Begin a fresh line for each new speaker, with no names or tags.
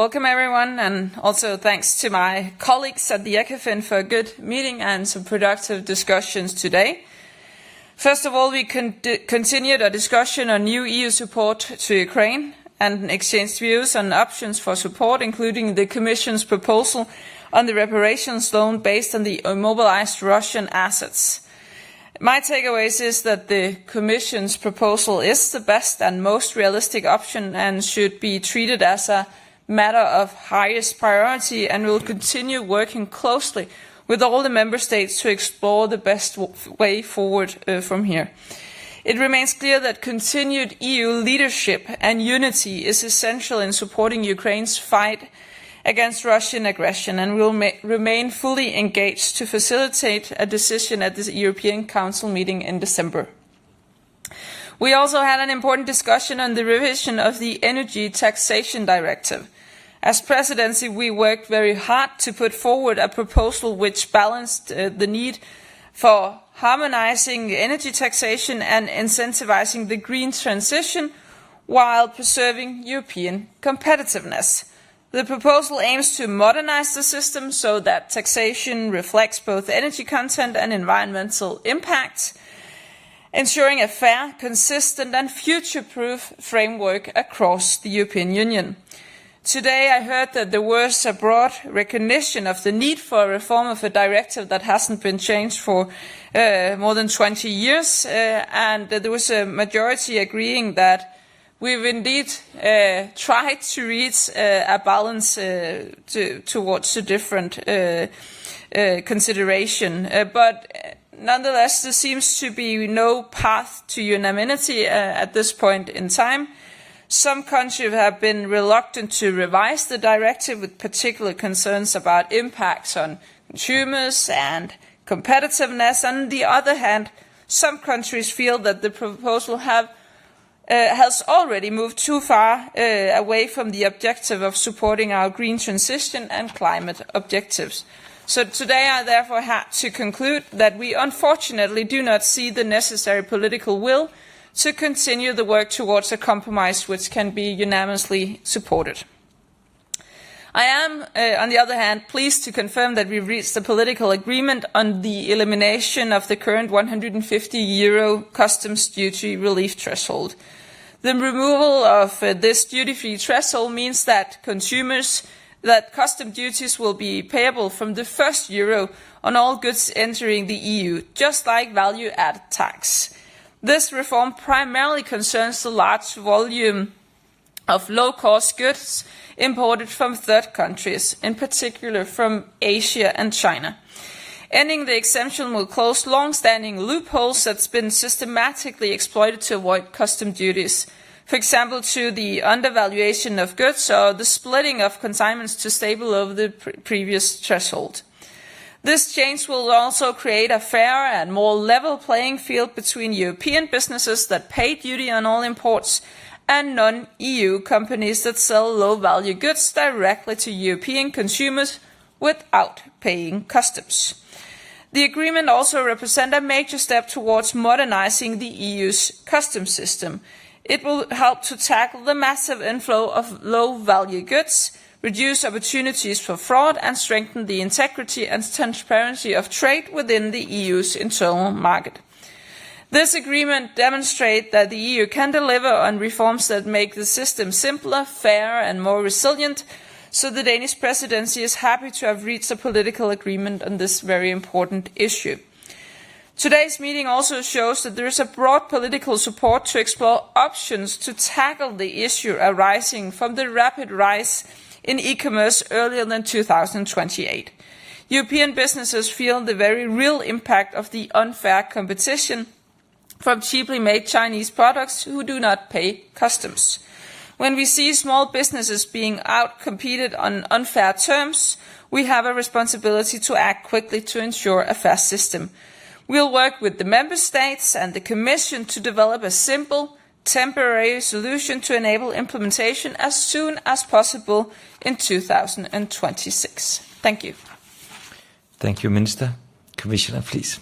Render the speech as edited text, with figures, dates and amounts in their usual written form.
Welcome everyone, and also thanks to my colleagues at the ECOFIN for a good meeting and some productive discussions today. First of all, we continued a discussion on new EU support to Ukraine and exchanged views on options for support, including the Commission's proposal on the reparations loan based on the immobilized Russian assets. My takeaways is that the Commission's proposal is the best and most realistic option and should be treated as a matter of highest priority, and will continue working closely with all the member states to explore the best way forward from here. It remains clear that continued EU leadership and unity is essential in supporting Ukraine's fight against Russian aggression, and will remain fully engaged to facilitate a decision at the European Council meeting in December. We also had an important discussion on the revision of the Energy Taxation Directive. As Presidency, we worked very hard to put forward a proposal which balanced the need for harmonizing energy taxation and incentivizing the green transition while preserving European competitiveness. The proposal aims to modernize the system so that taxation reflects both energy content and environmental impact, ensuring a fair, consistent and future-proof framework across the European Union. Today I heard that there was a broad recognition of the need for a reform of a directive that hasn't been changed for more than 20 years, and there was a majority agreeing that we've indeed tried to reach a balance towards a different consideration. But nonetheless, there seems to be no path to unanimity at this point in time. Some countries have been reluctant to revise the directive, with particular concerns about impacts on consumers and competitiveness. On the other hand, some countries feel that the proposal has already moved too far away from the objective of supporting our green transition and climate objectives. So today I therefore had to conclude that we unfortunately do not see the necessary political will to continue the work towards a compromise which can be unanimously supported. I am, on the other hand, pleased to confirm that we reached a political agreement on the elimination of the current €150 customs duty relief threshold. The removal of this duty-free threshold means that custom duties will be payable from the first euro on all goods entering the EU, just like value-added tax. This reform primarily concerns the large volume of low-cost goods imported from third countries, in particular from Asia and China. Ending the exemption will close long-standing loopholes that's been systematically exploited to avoid custom duties, for example, to the undervaluation of goods or the splitting of consignments to stay below the previous threshold. This change will also create a fair and more level playing field between European businesses that pay duty on all imports and non-EU companies that sell low-value goods directly to European consumers without paying customs. The agreement also represents a major step towards modernizing the EU's customs system. It will help to tackle the massive inflow of low-value goods, reduce opportunities for fraud and strengthen the integrity and transparency of trade within the EU's internal market. This agreement demonstrates that the EU can deliver on reforms that make the system simpler, fairer and more resilient, so the Danish Presidency is happy to have reached a political agreement on this very important issue. Today's meeting also shows that there is a broad political support to explore options to tackle the issue arising from the rapid rise in e-commerce earlier than 2028. European businesses feel the very real impact of the unfair competition from cheaply made Chinese products who do not pay customs. When we see small businesses being outcompeted on unfair terms, we have a responsibility to act quickly to ensure a fair system. We'll work with the Member States and the Commission to develop a simple, temporary solution to enable implementation as soon as possible in 2026. Thank you.
Thank you, Minister. Commissioner, please.